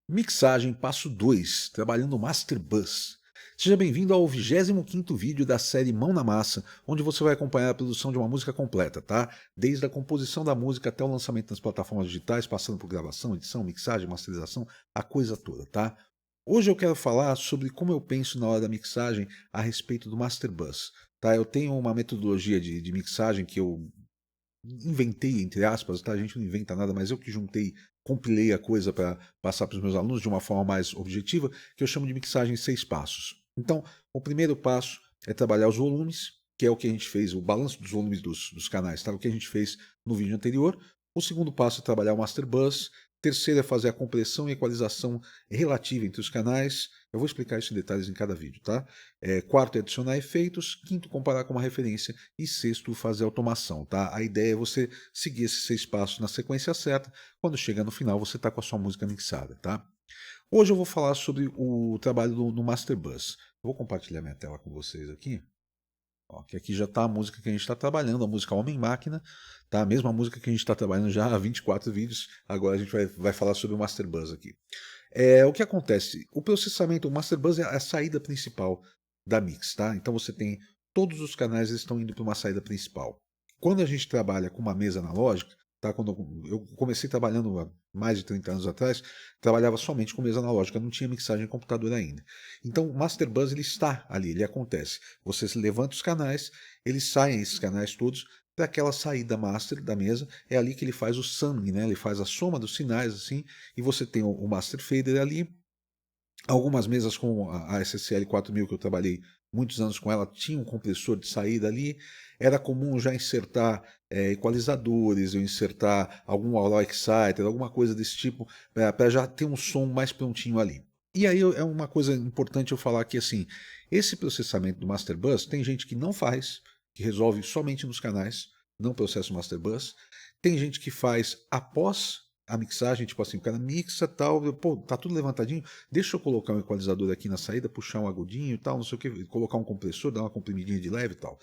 Mixagem passo 2, trabalhando Master Bus. Seja bem-vindo ao 25º vídeo da série Mão na Massa, onde você vai acompanhar a produção de uma música completa, tá? Desde a composição da música até o lançamento nas plataformas digitais, passando por gravação, edição, mixagem, masterização, a coisa toda, tá? Hoje eu quero falar sobre como eu penso na hora da mixagem a respeito do Master Bus, tá? Eu tenho uma metodologia de mixagem que eu inventei, entre aspas, tá? A gente não inventa nada, mas eu que juntei, compilei a coisa para passar para os meus alunos de uma forma mais objetiva, que eu chamo de mixagem em 6 passos. Então, o primeiro passo é trabalhar os volumes, que é o que a gente fez, o balanço dos volumes dos canais, tá? O que a gente fez no vídeo anterior. O segundo passo é trabalhar o Master Bus. Terceiro é fazer a compressão e equalização relativa entre os canais. Eu vou explicar isso em detalhes em cada vídeo, tá? Quarto é adicionar efeitos. Quinto, comparar com uma referência. E sexto, fazer automação, tá? A ideia é você seguir esses 6 passos na sequência certa. Quando chega no final, você está com a sua música mixada, tá? Hoje eu vou falar sobre o trabalho no Master Bus. Eu vou compartilhar minha tela com vocês aqui. Ó, que aqui já está a música que a gente está trabalhando, a música Homem-Máquina, tá? A mesma música que a gente está trabalhando já há 24 vídeos, agora a gente vai falar sobre o Master Bus aqui. O que acontece? O processamento, o Master Bus é a saída principal da mix, tá? Então você tem todos os canais estão indo para uma saída principal. Quando a gente trabalha com uma mesa analógica, tá? Quando eu comecei trabalhando há mais de 30 anos atrás, trabalhava somente com mesa analógica, não tinha mixagem em computador ainda. Então o Master Bus ele está ali, ele acontece. Você levanta os canais, eles saem esses canais todos para aquela saída master da mesa, é ali que ele faz o summing, né? Ele faz a soma dos sinais assim, e você tem o Master Fader ali. Algumas mesas com a SSL 4000 que eu trabalhei muitos anos com ela, tinha um compressor de saída ali. Era comum já insertar equalizadores, eu insertar algum Aural Exciter, alguma coisa desse tipo, para já ter um som mais prontinho ali. E aí é uma coisa importante eu falar que assim, esse processamento do Master Bus, tem gente que não faz, que resolve somente nos canais, não processa o Master Bus. Tem gente que faz após a mixagem, tipo assim, o cara mixa tal, pô, tá tudo levantadinho, deixa eu colocar um equalizador aqui na saída, puxar um agudinho e tal, não sei o que, colocar um compressor, dar uma comprimidinha de leve e tal.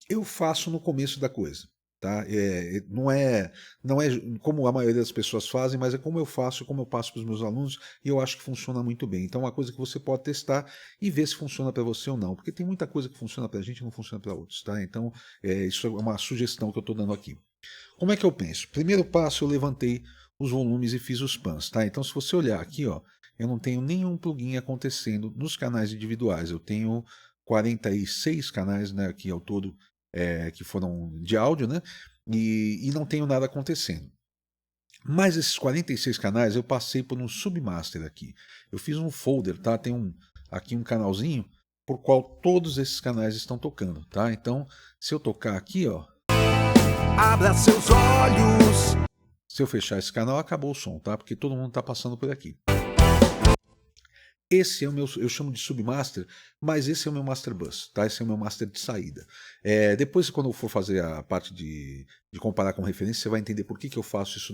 Eu faço no começo da coisa, tá? Não é como a maioria das pessoas fazem, mas é como eu faço, como eu passo para os meus alunos, e eu acho que funciona muito bem. Então é uma coisa que você pode testar e ver se funciona para você ou não, porque tem muita coisa que funciona para a gente e não funciona para outros, tá? Então isso é uma sugestão que eu estou dando aqui. Como é que eu penso? Primeiro passo, eu levantei os volumes e fiz os pans, tá? Então, se você olhar aqui, ó, eu não tenho nenhum plugin acontecendo nos canais individuais. Eu tenho 46 canais, né, aqui ao todo, que foram de áudio, né? E não tenho nada acontecendo. Mas esses 46 canais eu passei por um submaster aqui. Eu fiz um folder, tá? Tem aqui um canalzinho por qual todos esses canais estão tocando, tá? Então, se eu tocar aqui, ó, Abra seus olhos. se eu fechar esse canal, acabou o som, tá? Porque todo mundo está passando por aqui. Esse é o meu, eu chamo de submaster, mas esse é o meu master bus, tá? Esse é o meu master de saída. Depois, quando eu for fazer a parte de comparar com referência, você vai entender por que eu faço isso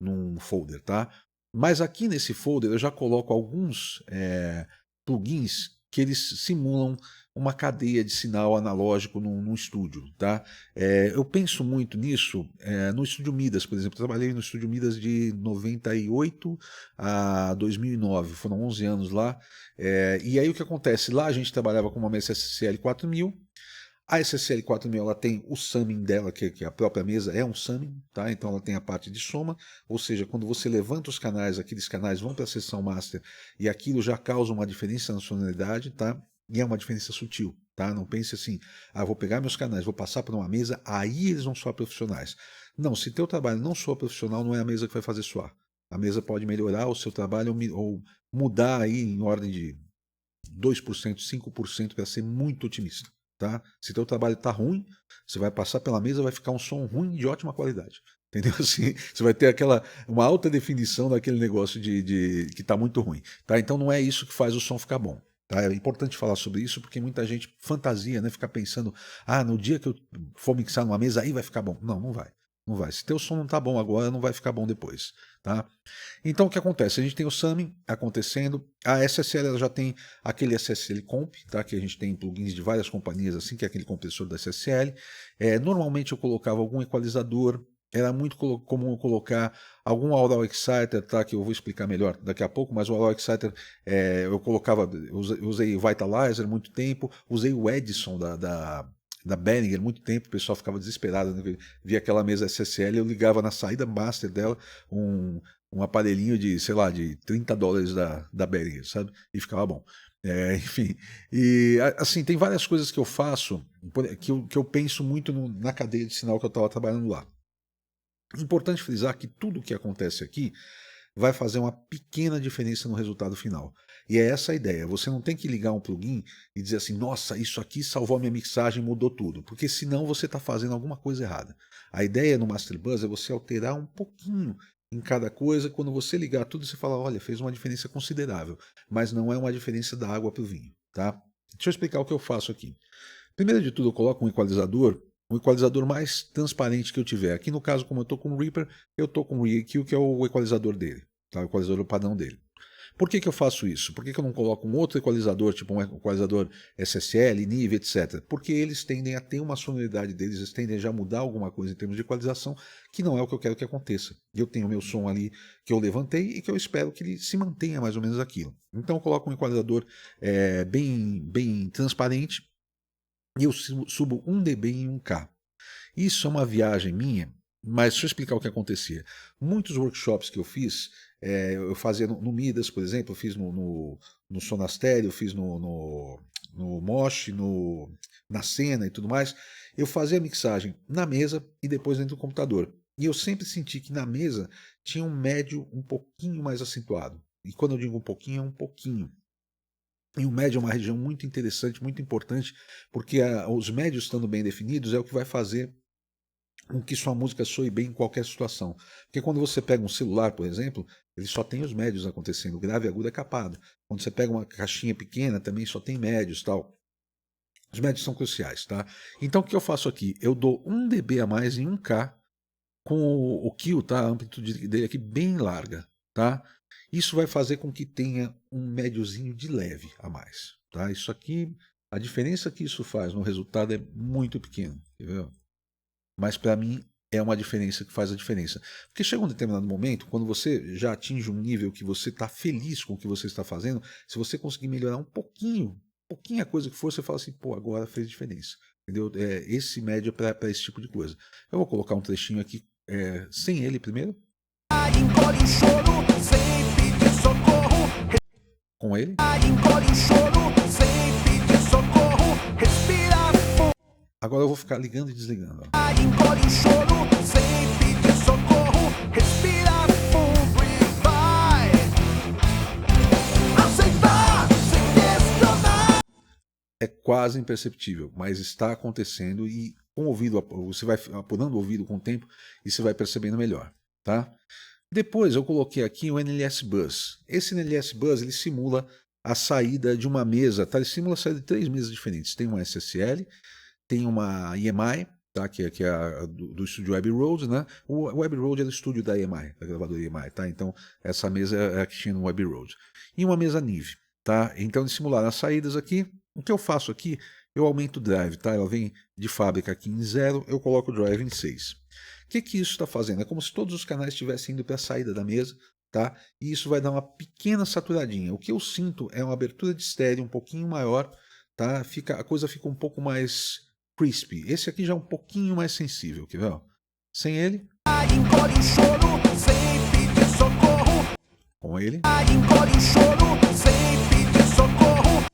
num folder, tá? Mas aqui nesse folder eu já coloco alguns plugins que eles simulam uma cadeia de sinal analógico num estúdio, tá? Eu penso muito nisso no Estúdio Midas, por exemplo. Eu trabalhei no Estúdio Midas de 98 a 2009, foram 11 anos lá. E aí o que acontece? Lá a gente trabalhava com uma mesa SSL 4000. A SSL 4000 ela tem o summing dela, que a própria mesa é um summing, tá? Então ela tem a parte de soma, ou seja, quando você levanta os canais, aqueles canais vão para a seção master e aquilo já causa uma diferença na sonoridade, tá? E é uma diferença sutil, tá? Não pense assim, vou pegar meus canais, vou passar para uma mesa, aí eles vão soar profissionais. Não, se teu trabalho não soa profissional, não é a mesa que vai fazer soar. A mesa pode melhorar o seu trabalho ou mudar aí em ordem de 2%, 5% para ser muito otimista. Tá? Se teu trabalho está ruim, você vai passar pela mesa, vai ficar um som ruim de ótima qualidade. Entendeu? Assim, você vai ter uma alta definição daquele negócio que está muito ruim. Tá? Então não é isso que faz o som ficar bom. Tá? É importante falar sobre isso porque muita gente fantasia, né? Fica pensando, no dia que eu for mixar numa mesa, aí vai ficar bom. Não, não vai. Não vai. Se teu som não está bom agora, não vai ficar bom depois. Tá? Então o que acontece? A gente tem o summing acontecendo, a SSL ela já tem aquele SSL Comp, tá? Que a gente tem plugins de várias companhias assim, que é aquele compressor da SSL. Normalmente eu colocava algum equalizador, era muito comum colocar algum Aural Exciter, tá? Que eu vou explicar melhor daqui a pouco, mas o Aural Exciter eu colocava, eu usei o Vitalizer muito tempo, usei o Edison da Behringer muito tempo, o pessoal ficava desesperado, né? Via aquela mesa SSL, eu ligava na saída master dela um aparelhinho de, sei lá, de $30 da Behringer, sabe? E ficava bom. Enfim, e assim, tem várias coisas que eu faço, que eu penso muito na cadeia de sinal que eu estava trabalhando lá. Importante frisar que tudo o que acontece aqui vai fazer uma pequena diferença no resultado final. E é essa a ideia. Você não tem que ligar um plugin e dizer assim, nossa, isso aqui salvou a minha mixagem, mudou tudo. Porque senão você está fazendo alguma coisa errada. A ideia no Master Bus é você alterar um pouquinho em cada coisa. Quando você ligar tudo, você fala, olha, fez uma diferença considerável. Mas não é uma diferença da água para o vinho. Tá? Deixa eu explicar o que eu faço aqui. Primeiro de tudo, eu coloco um equalizador mais transparente que eu tiver. Aqui no caso, como eu estou com o Reaper, eu estou com o EQ, que é o equalizador dele, tá? O equalizador padrão dele. Por que eu faço isso? Por que eu não coloco um outro equalizador, tipo um equalizador SSL, NIV, etc? Porque eles tendem a ter uma sonoridade deles, eles tendem a já mudar alguma coisa em termos de equalização, que não é o que eu quero que aconteça. Eu tenho o meu som ali que eu levantei e que eu espero que ele se mantenha mais ou menos aquilo. Então eu coloco um equalizador bem transparente, e eu subo 1 dB em 1K. Isso é uma viagem minha, mas deixa eu explicar o que acontecia. Muitos workshops que eu fiz, eu fazia no Midas, por exemplo, eu fiz no Sonastério, eu fiz no Mosh, na Cena e tudo mais. Eu fazia a mixagem na mesa e depois dentro do computador. E eu sempre senti que na mesa tinha um médio um pouquinho mais acentuado. E quando eu digo um pouquinho, é um pouquinho. E o médio é uma região muito interessante, muito importante, porque os médios estando bem definidos é o que vai fazer com que sua música soe bem em qualquer situação. Porque quando você pega um celular, por exemplo, ele só tem os médios acontecendo, grave e agudo é capado. Quando você pega uma caixinha pequena, também só tem médios, tal. Os médios são cruciais, tá? Então o que eu faço aqui? Eu dou 1 dB a mais em 1K com o kill, tá? A amplitude dele aqui bem larga, tá? Isso vai fazer com que tenha um médiozinho de leve a mais, tá? Isso aqui, a diferença que isso faz no resultado é muito pequena, entendeu? Mas para mim é uma diferença que faz a diferença. Porque chega um determinado momento, quando você já atinge um nível que você está feliz com o que você está fazendo, se você conseguir melhorar um pouquinho a coisa que for, você fala assim, pô, agora fez diferença. Entendeu? Esse médio é para esse tipo de coisa. Eu vou colocar um trechinho aqui sem ele primeiro. Engole o choro sem pedir socorro. Com ele. Engole o choro sem pedir socorro. Respira fundo. Agora eu vou ficar ligando e desligando. Engole o choro sem pedir socorro. Respira fundo e vai aceitar sem questionar. É quase imperceptível, mas está acontecendo e com o ouvido, você vai apurando o ouvido com o tempo e você vai percebendo melhor, tá? Depois eu coloquei aqui o NLS Bus. Esse NLS Bus ele simula a saída de uma mesa, tá? Ele simula a saída de 3 mesas diferentes. Tem uma SSL, tem uma EMI, tá? que é a do estúdio Abbey Road, né? O Abbey Road é o estúdio da EMI, da gravadora EMI, tá? Então essa mesa é a que tinha no Abbey Road. E uma mesa NIV, tá? Então eles simularam as saídas aqui. O que eu faço aqui, eu aumento o drive, tá? Ela vem de fábrica aqui em 0, eu coloco o drive em 6. O que isso está fazendo? É como se todos os canais estivessem indo para a saída da mesa, tá? E isso vai dar uma pequena saturadinha. O que eu sinto é uma abertura de estéreo um pouquinho maior, tá? A coisa fica um pouco mais crispy. Esse aqui já é um pouquinho mais sensível, quer ver? Sem ele. Engole o choro sem pedir socorro. Com ele. Engole o choro sem pedir socorro.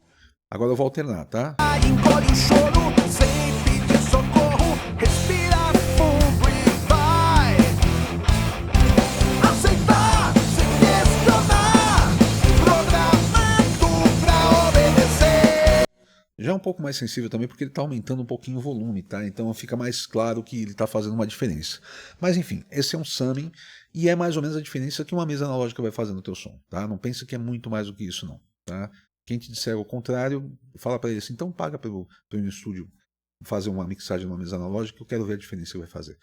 Agora eu vou alternar, tá? Engole o choro sem pedir socorro. Respira fundo e vai aceitar sem questionar. Programado pra obedecer. Já é um pouco mais sensível também porque ele está aumentando um pouquinho o volume, tá? Então fica mais claro que ele está fazendo uma diferença. Mas enfim, esse é um summing e é mais ou menos a diferença que uma mesa analógica vai fazer no teu som, tá? Não pensa que é muito mais do que isso não, tá? Quem te disser o contrário, fala para ele assim, então paga pelo estúdio fazer uma mixagem numa mesa analógica que eu quero ver a diferença que vai fazer.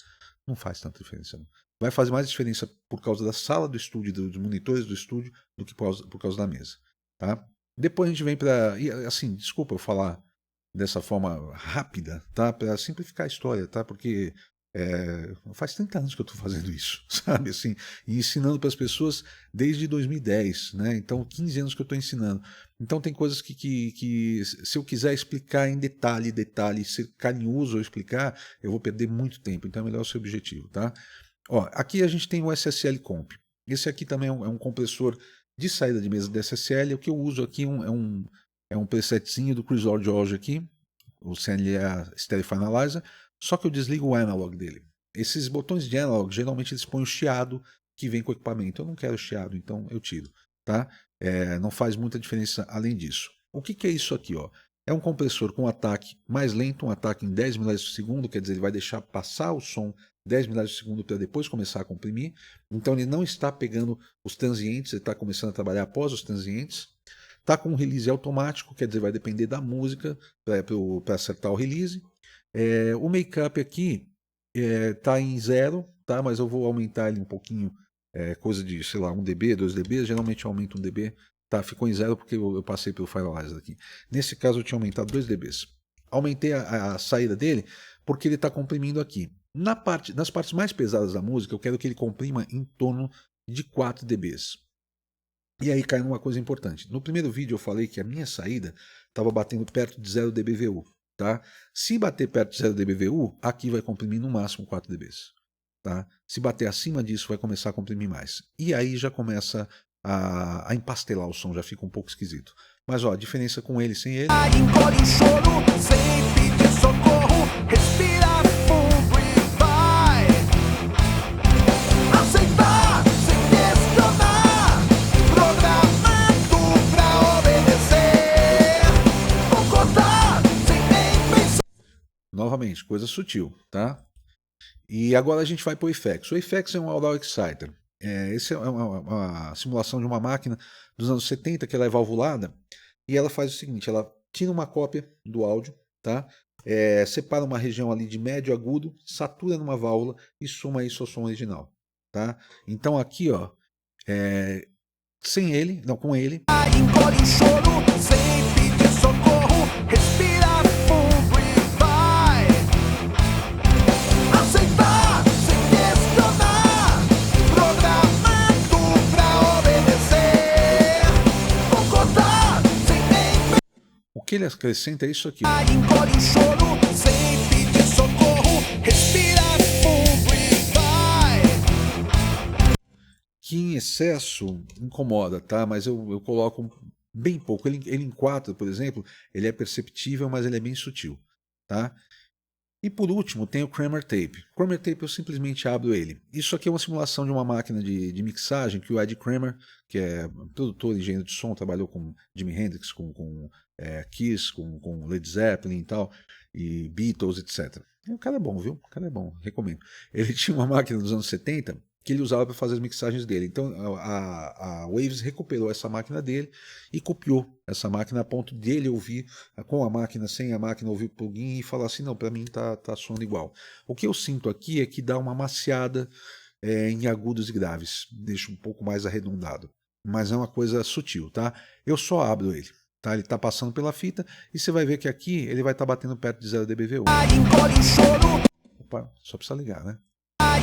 Não faz tanta diferença não. Vai fazer mais diferença por causa da sala do estúdio, dos monitores do estúdio, do que por causa da mesa, tá? Depois a gente vem para, assim, desculpa eu falar dessa forma rápida, tá? Para simplificar a história, tá? Porque Faz 30 anos que eu estou fazendo isso, sabe, assim, e ensinando para as pessoas desde 2010, né? Então 15 anos que eu estou ensinando. Então tem coisas que se eu quiser explicar em detalhe, ser carinhoso ao explicar, eu vou perder muito tempo. Então é melhor o seu objetivo, tá? Ó, aqui a gente tem o SSL Comp. Esse aqui também é um compressor de saída de mesa de SSL. O que eu uso aqui é um presetzinho do Chris Lord George aqui, o CLA Stereo Finalizer, só que eu desligo o analog dele. Esses botões de analog, geralmente eles põem o chiado que vem com o equipamento. Eu não quero chiado, então eu tiro, tá? Não faz muita diferença além disso. O que é isso aqui, ó? É um compressor com ataque mais lento, um ataque em 10 milésimos de segundo, quer dizer, ele vai deixar passar o som 10 milésimos de segundo para depois começar a comprimir. Então ele não está pegando os transientes, ele está começando a trabalhar após os transientes. Está com um release automático, quer dizer, vai depender da música para acertar o release. O make-up aqui está em 0, tá? Mas eu vou aumentar ele um pouquinho, coisa de, sei lá, 1 dB, 2 dB, geralmente eu aumento 1 dB, tá? Ficou em 0 porque eu passei pelo Finalizer aqui. Nesse caso eu tinha aumentado 2 dBs. Aumentei a saída dele porque ele está comprimindo aqui. Nas partes mais pesadas da música, eu quero que ele comprima em torno de 4 dBs. E aí cai numa coisa importante. No primeiro vídeo eu falei que a minha saída estava batendo perto de 0 dBVU. Tá? Se bater perto de 0 dBVU, aqui vai comprimir no máximo 4 dBs. Tá? Se bater acima disso, vai começar a comprimir mais. E aí já começa a empastelar o som, já fica um pouco esquisito. Mas ó, a diferença com ele e sem ele... Engole o choro, sem pedir socorro, respira fundo e vai. Aceitar, sem questionar, programando pra obedecer. Concordar, sem nem pensar. Novamente, coisa sutil, tá? E agora a gente vai para o Effects. O Effects é um Aural Exciter. Esse é uma simulação de uma máquina dos anos 70 que ela é valvulada e ela faz o seguinte, ela tira uma cópia do áudio, tá? Separa uma região ali de médio agudo, satura numa válvula e soma isso ao som original, tá? Então aqui, ó, sem ele, não, com ele, Engole o choro, sem pedir socorro, respira fundo e vai. Aceitar, sem questionar, programando pra obedecer. Concordar, sem nem o que ele acrescenta é isso aqui. engole o choro, sem pedir socorro, respira fundo e vai. Que em excesso incomoda, tá? Mas eu coloco bem pouco. Ele em 4, por exemplo, ele é perceptível, mas ele é bem sutil, tá? E por último tem o Kramer Tape. O Kramer Tape eu simplesmente abro ele. Isso aqui é uma simulação de uma máquina de mixagem que o Ed Kramer, que é produtor e engenheiro de som, trabalhou com Jimi Hendrix, com Kiss, com Led Zeppelin e tal, e Beatles, etc. O cara é bom, viu? O cara é bom, recomendo. Ele tinha uma máquina dos anos 70 que ele usava para fazer as mixagens dele. Então a Waves recuperou essa máquina dele e copiou essa máquina a ponto de ele ouvir com a máquina, sem a máquina, ouvir o plugin e falar assim, não, para mim tá soando igual. O que eu sinto aqui é que dá uma maciada em agudos e graves, deixa um pouco mais arredondado, mas é uma coisa sutil, tá? Eu só abro ele, tá? Ele tá passando pela fita e você vai ver que aqui ele vai estar batendo perto de 0 dBVU. Engole o choro, Opa, só precisa ligar, né?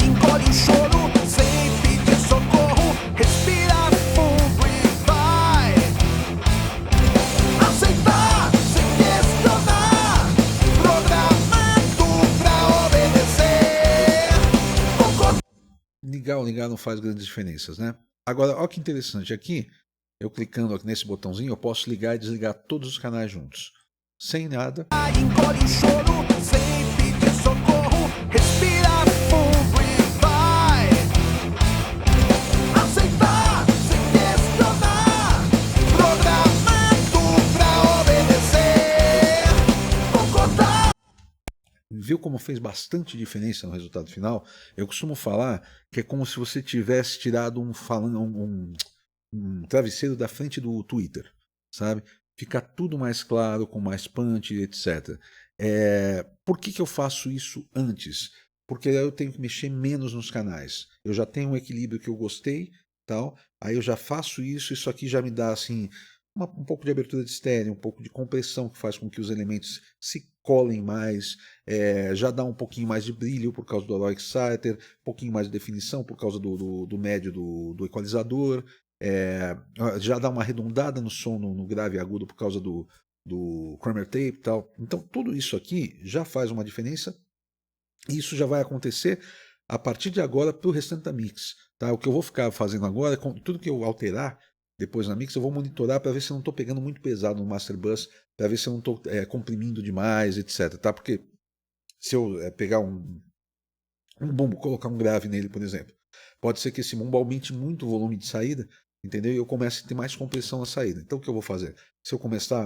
engole o choro, sem pedir socorro, respira fundo e vai. Aceitar, sem questionar, programando pra obedecer. Concordar. Ligar ou ligar não faz grandes diferenças, né? Agora, olha que interessante, aqui, eu clicando aqui nesse botãozinho, eu posso ligar e desligar todos os canais juntos, sem nada. Engole o choro, sem pedir socorro, respira fundo e vai. Aceitar, sem questionar, programando pra obedecer. Concordar. Viu como fez bastante diferença no resultado final? Eu costumo falar que é como se você tivesse tirado um travesseiro da frente do Twitter, sabe? Fica tudo mais claro, com mais punch, etc. Por que eu faço isso antes? Porque aí eu tenho que mexer menos nos canais. Eu já tenho um equilíbrio que eu gostei, tal. Aí eu já faço isso aqui já me dá assim um pouco de abertura de estéreo, um pouco de compressão que faz com que os elementos se colhem mais, já dá um pouquinho mais de brilho por causa do Alloy Exciter, um pouquinho mais de definição por causa do médio do equalizador, já dá uma arredondada no som no grave e agudo por causa do Kramer Tape e tal. Então tudo isso aqui já faz uma diferença e isso já vai acontecer a partir de agora para o restante da mix. Tá? O que eu vou ficar fazendo agora, tudo que eu alterar depois na mix, eu vou monitorar para ver se eu não estou pegando muito pesado no Master Bus, para ver se eu não estou comprimindo demais, etc. Tá? Porque se eu pegar um bumbo, colocar um grave nele, por exemplo, pode ser que esse bumbo aumente muito o volume de saída, entendeu? E eu comece a ter mais compressão na saída. Então o que eu vou fazer? Se eu começar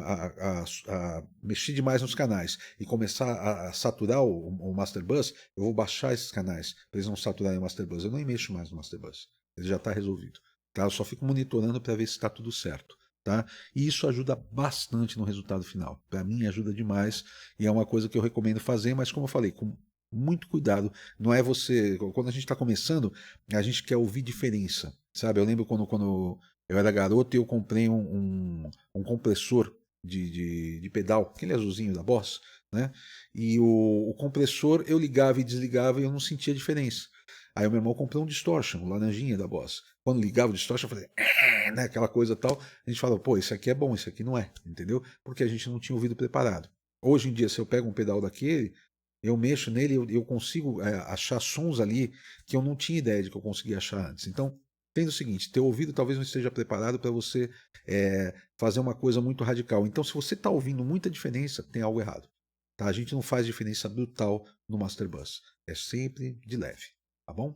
a mexer demais nos canais e começar a saturar o Master Bus, eu vou baixar esses canais para eles não saturarem o Master Bus. Eu nem mexo mais no Master Bus. Ele já está resolvido. Tá? Eu só fico monitorando para ver se está tudo certo. Tá? E isso ajuda bastante no resultado final. Para mim ajuda demais e é uma coisa que eu recomendo fazer, mas como eu falei, com muito cuidado. Não é você. Quando a gente está começando, a gente quer ouvir diferença. Sabe? Eu lembro quando eu era garoto e eu comprei um compressor de pedal, aquele azulzinho da Boss, né? E o compressor eu ligava e desligava e eu não sentia diferença. Aí o meu irmão comprou um distortion, um laranjinha da Boss. Quando ligava o distortion, eu falei, né? Aquela coisa tal. A gente fala, pô, isso aqui é bom, isso aqui não é, entendeu? Porque a gente não tinha ouvido preparado. Hoje em dia, se eu pego um pedal daquele, eu mexo nele, eu consigo achar sons ali que eu não tinha ideia de que eu conseguia achar antes. Então, entenda o seguinte, teu ouvido talvez não esteja preparado para você fazer uma coisa muito radical. Então, se você está ouvindo muita diferença, tem algo errado. Tá? A gente não faz diferença brutal no Master Bus. É sempre de leve, tá bom?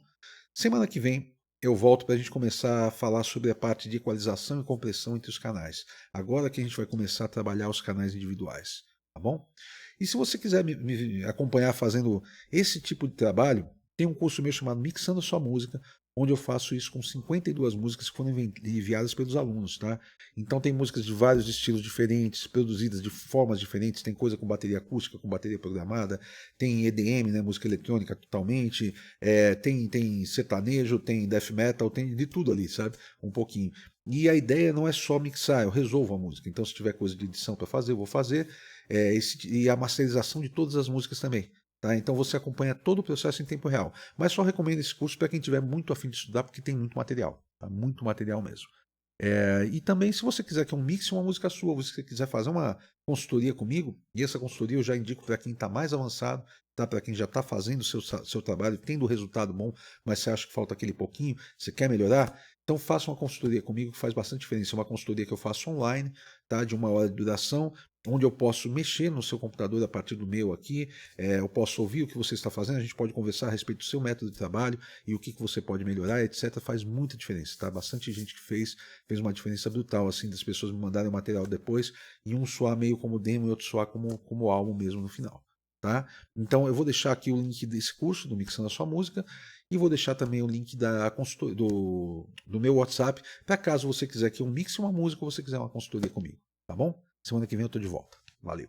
Semana que vem eu volto para a gente começar a falar sobre a parte de equalização e compressão entre os canais. Agora que a gente vai começar a trabalhar os canais individuais, tá bom? E se você quiser me acompanhar fazendo esse tipo de trabalho, tem um curso meu chamado Mixando Sua Música, onde eu faço isso com 52 músicas que foram enviadas pelos alunos, tá? Então tem músicas de vários estilos diferentes, produzidas de formas diferentes, tem coisa com bateria acústica, com bateria programada, tem EDM, né, música eletrônica totalmente, tem sertanejo, tem death metal, tem de tudo ali, sabe? Um pouquinho. E a ideia não é só mixar, eu resolvo a música. Então se tiver coisa de edição para fazer, eu vou fazer. E a masterização de todas as músicas também. Tá? Então você acompanha todo o processo em tempo real. Mas só recomendo esse curso para quem tiver muito afim de estudar, porque tem muito material. Tá? Muito material mesmo. E também, se você quiser que eu mixe uma música sua, você quiser fazer uma consultoria comigo, e essa consultoria eu já indico para quem está mais avançado, tá? Para quem já está fazendo o seu trabalho, tendo o resultado bom, mas você acha que falta aquele pouquinho, você quer melhorar, então faça uma consultoria comigo que faz bastante diferença. É uma consultoria que eu faço online, tá? De 1 hora de duração, onde eu posso mexer no seu computador a partir do meu aqui, eu posso ouvir o que você está fazendo, a gente pode conversar a respeito do seu método de trabalho e o que você pode melhorar, etc. Faz muita diferença, tá? Bastante gente que fez uma diferença brutal, assim, das pessoas me mandarem o material depois e um soar meio como demo e outro soar como álbum mesmo no final. Tá? Então eu vou deixar aqui o link desse curso, do Mixando a Sua Música, e vou deixar também o link do meu WhatsApp, para caso você quiser que eu mixe uma música ou você quiser uma consultoria comigo, tá bom? Semana que vem eu tô de volta. Valeu!